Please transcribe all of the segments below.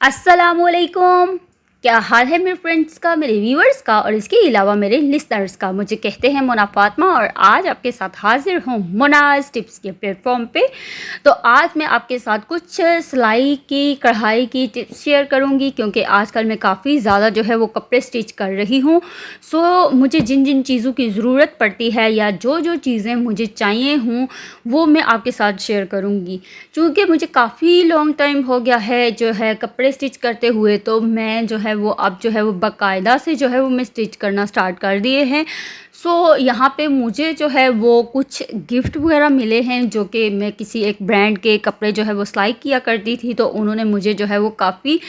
अस्सलामुअलैकुम। क्या हाल है मेरे फ्रेंड्स का, मेरे व्यूअर्स का और इसके अलावा मेरे लिसनर्स का। मुझे कहते हैं मोना फातिमा और आज आपके साथ हाजिर हूँ मोनाज टिप्स के प्लेटफॉर्म पे। तो आज मैं आपके साथ कुछ सिलाई की, कढ़ाई की टिप्स शेयर करूँगी क्योंकि आजकल मैं काफ़ी ज़्यादा जो है वो कपड़े स्टिच कर रही हूँ। सो मुझे जिन जिन चीज़ों की ज़रूरत पड़ती है या जो जो चीज़ें मुझे चाहिए हूँ वो मैं आपके साथ शेयर करूँगी। क्योंकि मुझे काफ़ी लॉन्ग टाइम हो गया है जो है कपड़े स्टिच करते हुए, तो मैं जो है वो अब जो है वो बाकायदा से जो है वो मैं स्टिच करना स्टार्ट कर दिए हैं। सो यहाँ पे मुझे जो है वो कुछ गिफ्ट वगैरह मिले हैं जो कि मैं किसी एक ब्रांड के कपड़े जो है वो सिलाई किया करती थी, तो उन्होंने मुझे जो है वो काफ़ी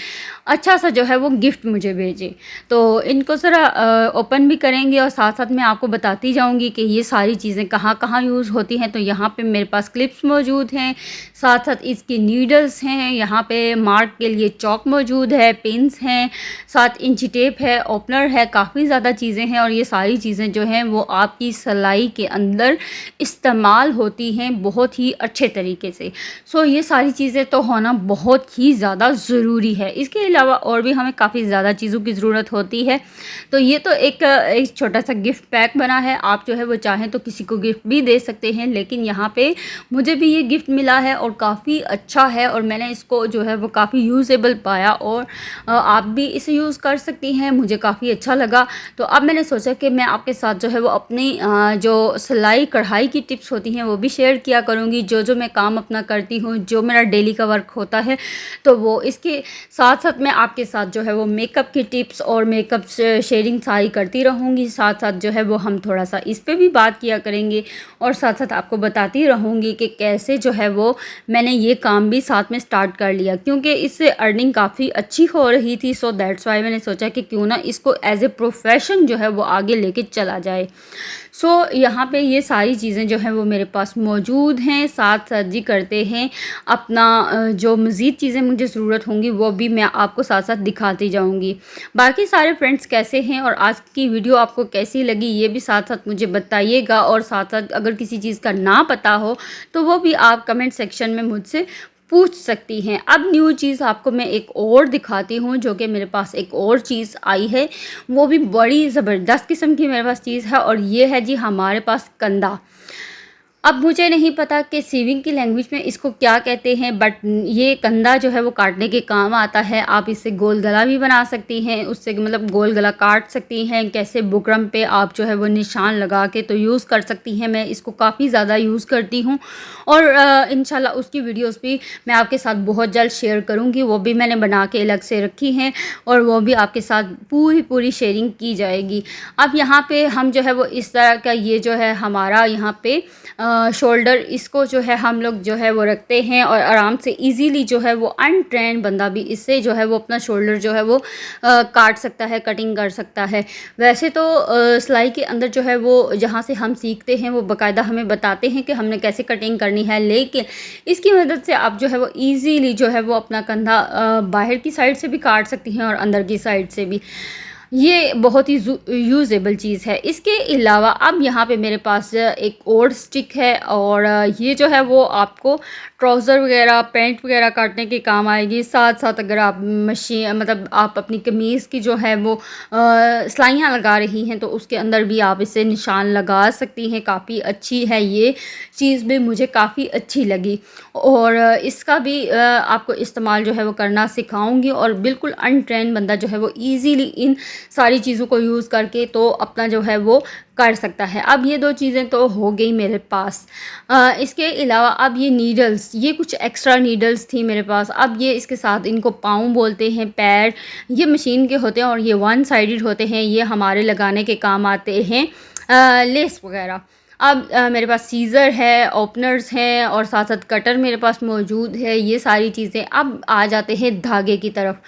अच्छा सा जो है वो गिफ्ट मुझे भेजे। तो इनको ज़रा ओपन भी करेंगे और साथ साथ मैं आपको बताती जाऊंगी कि ये सारी चीज़ें कहाँ कहाँ यूज़ होती हैं। तो यहाँ पे मेरे पास क्लिप्स मौजूद हैं, साथ साथ इसकी नीडल्स हैं, यहाँ पे मार्क के लिए चौक मौजूद है, पिन्स हैं, साथ इंची टेप है, ओपनर है, काफ़ी ज़्यादा चीज़ें हैं। और ये सारी चीज़ें जो हैं वो आपकी सिलाई के अंदर इस्तेमाल होती हैं बहुत ही अच्छे तरीके से। सो ये सारी चीज़ें तो होना बहुत ही ज़्यादा ज़रूरी है। इसके अलावा और भी हमें काफ़ी ज़्यादा चीज़ों की ज़रूरत होती है। तो ये तो एक छोटा सा गिफ्ट पैक बना है, आप जो है वो चाहें तो किसी को गिफ्ट भी दे सकते हैं, लेकिन यहाँ पे मुझे भी ये गिफ्ट मिला है और काफ़ी अच्छा है और मैंने इसको जो है वो काफ़ी यूज़ेबल पाया और आप भी इसे यूज़ कर सकती हैं। मुझे काफ़ी अच्छा लगा। तो अब मैंने सोचा कि मैं आपके साथ जो है वो अपनी जो सिलाई कढ़ाई की टिप्स होती हैं वो भी शेयर किया करूँगी, जो जो मैं काम अपना करती हूँ, जो मेरा डेली का वर्क होता है। तो वो इसके साथ साथ मैं आपके साथ जो है वो मेकअप की टिप्स और मेकअप शेयरिंग सारी करती रहूँगी। साथ साथ जो है वो हम थोड़ा सा इस पे भी बात किया करेंगे और साथ साथ आपको बताती रहूँगी कि कैसे जो है वो मैंने ये काम भी साथ में स्टार्ट कर लिया, क्योंकि इससे अर्निंग काफ़ी अच्छी हो रही थी। सो दैट्स वाई मैंने सोचा कि क्यों ना इसको एज ए प्रोफेशन जो है वो आगे लेके चला जाए। सो यहाँ पे ये सारी चीज़ें जो हैं वो मेरे पास मौजूद हैं। साथ साथ जी करते हैं अपना जो मज़ीद चीज़ें मुझे ज़रूरत होंगी वो भी मैं आपको साथ साथ दिखाती जाऊँगी। बाकी सारे फ्रेंड्स कैसे हैं और आज की वीडियो आपको कैसी लगी ये भी साथ साथ मुझे बताइएगा। और साथ साथ अगर किसी चीज़ का ना पता हो तो वो भी आप कमेंट सेक्शन में मुझसे पूछ सकती हैं। अब न्यू चीज़ आपको मैं एक और दिखाती हूँ, जो कि मेरे पास एक और चीज़ आई है, वो भी बड़ी ज़बरदस्त किस्म की मेरे पास चीज़ है और ये है जी हमारे पास कंधा। अब मुझे नहीं पता कि सीविंग की लैंग्वेज में इसको क्या कहते हैं, बट ये कंधा जो है वो काटने के काम आता है। आप इससे गोल गला भी बना सकती हैं, उससे मतलब गोल गला काट सकती हैं। कैसे बुकरम पे आप जो है वो निशान लगा के तो यूज़ कर सकती हैं। मैं इसको काफ़ी ज़्यादा यूज़ करती हूँ और इंशाल्लाह उसकी वीडियोस भी मैं आपके साथ बहुत जल्द शेयर करूँगी। वो भी मैंने बना के अलग से रखी हैं और वो भी आपके साथ पूरी शेयरिंग की जाएगी। अब यहाँ पे हम जो है वो इस तरह का ये जो है हमारा यहाँ पे शोल्डर, इसको जो है हम लोग जो है वो रखते हैं और आराम से इजीली जो है वो अनट्रेंड बंदा भी इससे जो है वो अपना शोल्डर जो है वो काट सकता है, कटिंग कर सकता है। वैसे तो सिलाई के अंदर जो है वो जहाँ से हम सीखते हैं वो बाकायदा हमें बताते हैं कि हमने कैसे कटिंग करनी है, लेकिन इसकी मदद से आप जो है वो ईज़िली जो है वो अपना कंधा बाहर की साइड से भी काट सकती हैं और अंदर की साइड से भी। ये बहुत ही यूज़ेबल चीज़ है। इसके अलावा अब यहाँ पे मेरे पास एक और स्टिक है और ये जो है वो आपको ट्राउज़र वगैरह, पैंट वगैरह काटने के काम आएगी। साथ साथ अगर आप मशीन मतलब आप अपनी कमीज़ की जो है वो सिलाइयाँ लगा रही हैं तो उसके अंदर भी आप इससे निशान लगा सकती हैं। काफ़ी अच्छी है ये चीज़, भी मुझे काफ़ी अच्छी लगी और इसका भी आपको इस्तेमाल जो है वो करना सिखाऊंगी और बिल्कुल अनट्रेंड बंदा जो है वो ईज़िली इन सारी चीज़ों को यूज़ करके तो अपना जो है वो कर सकता है। अब ये दो चीज़ें तो हो गई मेरे पास। इसके अलावा अब ये नीडल्स, ये कुछ एक्स्ट्रा नीडल्स थी मेरे पास। अब ये इसके साथ इनको पाँव बोलते हैं, पैर, ये मशीन के होते हैं और ये वन साइडेड होते हैं। ये हमारे लगाने के काम आते हैं लेस वगैरह। अब मेरे पास सीज़र है, ओपनर्स हैं और साथ साथ कटर मेरे पास मौजूद है। ये सारी चीज़ें। अब आ जाते हैं धागे की तरफ।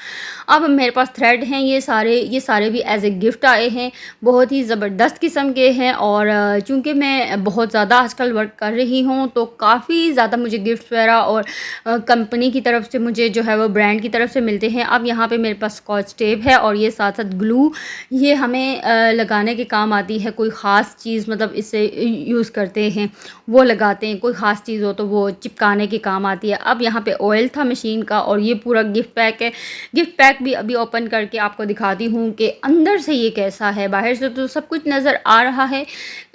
अब मेरे पास थ्रेड हैं, ये सारे भी एज ए गिफ्ट आए हैं, बहुत ही ज़बरदस्त किस्म के हैं। और चूँकि मैं बहुत ज़्यादा आजकल वर्क कर रही हूँ तो काफ़ी ज़्यादा मुझे गिफ्ट वगैरह और कंपनी की तरफ से मुझे जो है वो ब्रांड की तरफ से मिलते हैं। अब यहाँ पे मेरे पास स्कॉच टेप है और ये साथ साथ ग्लू, ये हमें लगाने के काम आती है। कोई ख़ास चीज़ मतलब इससे यूज़ करते हैं वो लगाते हैं, कोई ख़ास चीज़ हो तो वो चिपकाने के काम आती है। अब यहाँ पे ऑयल था मशीन का और ये पूरा गिफ्ट पैक है। गिफ्ट पैक भी अभी ओपन करके आपको दिखाती हूँ कि अंदर से ये कैसा है। बाहर से तो सब कुछ नज़र आ रहा है,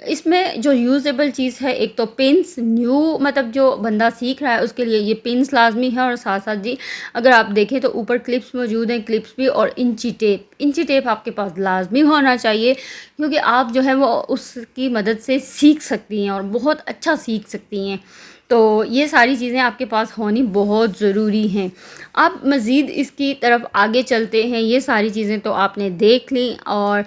इसमें जो यूज़ेबल चीज़ है एक तो पिन्स, न्यू मतलब जो बंदा सीख रहा है उसके लिए ये पिन्स लाजमी है, और साथ साथ जी अगर आप देखें तो ऊपर क्लिप्स मौजूद हैं, क्लिप्स भी, और इंची टेप आपके पास लाजमी होना चाहिए, क्योंकि आप जो है वो उसकी मदद से सीख सकती हैं और बहुत अच्छा सीख सकती हैं। तो ये सारी चीज़ें आपके पास होनी बहुत ज़रूरी हैं। आप मज़ीद इसकी तरफ आगे चलते हैं, ये सारी चीज़ें तो आपने देख ली, और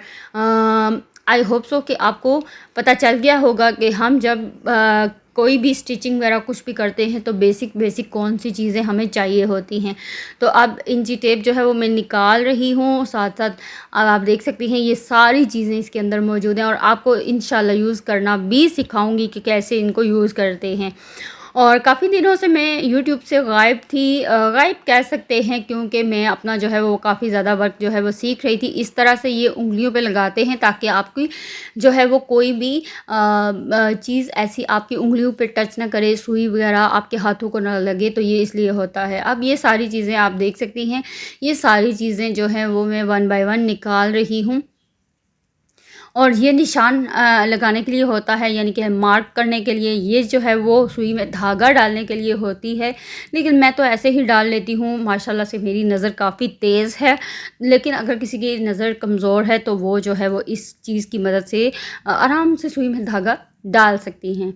आई होप सो कि आपको पता चल गया होगा कि हम जब कोई भी स्टिचिंग वगैरह कुछ भी करते हैं तो बेसिक कौन सी चीज़ें हमें चाहिए होती हैं। तो अब इंची टेप जो है वो मैं निकाल रही हूँ, साथ साथ अब आप देख सकती हैं ये सारी चीज़ें इसके अंदर मौजूद हैं, और आपको इंशाल्लाह यूज़ करना भी सिखाऊंगी कि कैसे इनको यूज़ करते हैं। और काफ़ी दिनों से मैं यूट्यूब से गायब थी, गायब कह सकते हैं, क्योंकि मैं अपना जो है वो काफ़ी ज़्यादा वर्क जो है वो सीख रही थी। इस तरह से ये उंगलियों पे लगाते हैं ताकि आपकी जो है वो कोई भी चीज़ ऐसी आपकी उंगलियों पे टच ना करे, सुई वगैरह आपके हाथों को ना लगे, तो ये इसलिए होता है। अब ये सारी चीज़ें आप देख सकती हैं, ये सारी चीज़ें जो हैं वो मैं वन बाय वन निकाल रही हूँ, और ये निशान लगाने के लिए होता है, यानी कि मार्क करने के लिए। ये जो है वो सुई में धागा डालने के लिए होती है, लेकिन मैं तो ऐसे ही डाल लेती हूँ। माशाल्लाह से मेरी नज़र काफ़ी तेज़ है, लेकिन अगर किसी की नज़र कमज़ोर है तो वो जो है वो इस चीज़ की मदद से आराम से सुई में धागा डाल सकती हैं।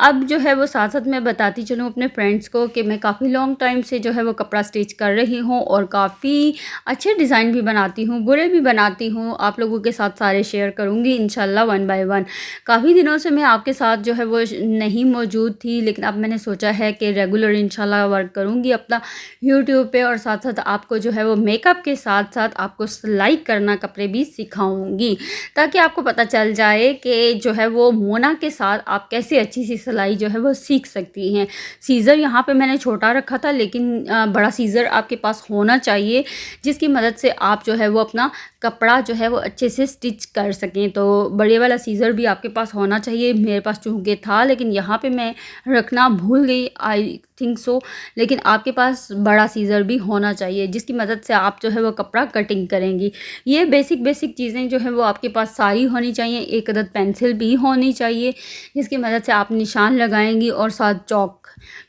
अब जो है वो साथ साथ मैं बताती चलूँ अपने फ्रेंड्स को कि मैं काफ़ी लॉन्ग टाइम से जो है वो कपड़ा स्टिच कर रही हूँ, और काफ़ी अच्छे डिज़ाइन भी बनाती हूँ, बुरे भी बनाती हूँ। आप लोगों के साथ सारे शेयर करूँगी इंशाल्लाह वन बाय वन। काफ़ी दिनों से मैं आपके साथ जो है वो नहीं मौजूद थी, लेकिन अब मैंने सोचा है कि रेगुलर इंशाल्लाह वर्क करूँगी अपना यूट्यूब पे, और साथ साथ आपको जो है वो मेकअप के साथ साथ आपको सिलाई करना कपड़े भी सिखाऊँगी, ताकि आपको पता चल जाए कि जो है वो मोना के साथ आप कैसे अच्छी सी सिलाई जो है वो सीख सकती हैं। सीज़र यहाँ पे मैंने छोटा रखा था, लेकिन बड़ा सीज़र आपके पास होना चाहिए, जिसकी मदद से आप जो है वो अपना कपड़ा जो है वो अच्छे से स्टिच कर सकें। तो बड़े वाला सीज़र भी आपके पास होना चाहिए। मेरे पास चूँकि था, लेकिन यहाँ पे मैं रखना भूल गई, आई थिंक सो। लेकिन आपके पास बड़ा सीज़र भी होना चाहिए, जिसकी मदद से आप जो है वो कपड़ा कटिंग करेंगी। ये बेसिक चीज़ें जो है वो आपके पास सारी होनी चाहिए। एक अदद पेंसिल भी होनी चाहिए, जिसकी मदद से आप निशान लगाएंगी, और साथ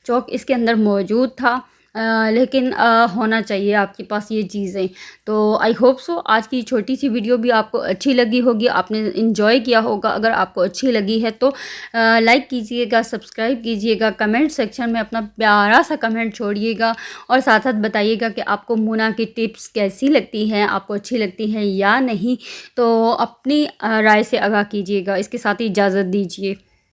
चौक इसके अंदर मौजूद था, लेकिन होना चाहिए आपके पास ये चीज़ें। तो आई होप सो आज की छोटी सी वीडियो भी आपको अच्छी लगी होगी, आपने इन्जॉय किया होगा। अगर आपको अच्छी लगी है तो लाइक कीजिएगा, सब्सक्राइब कीजिएगा, कमेंट सेक्शन में अपना प्यारा सा कमेंट छोड़िएगा, और साथ साथ बताइएगा कि आपको मोना की टिप्स कैसी लगती हैं, आपको अच्छी लगती हैं या नहीं। तो अपनी राय से आगाह कीजिएगा। इसके साथ ही इजाज़त दीजिए।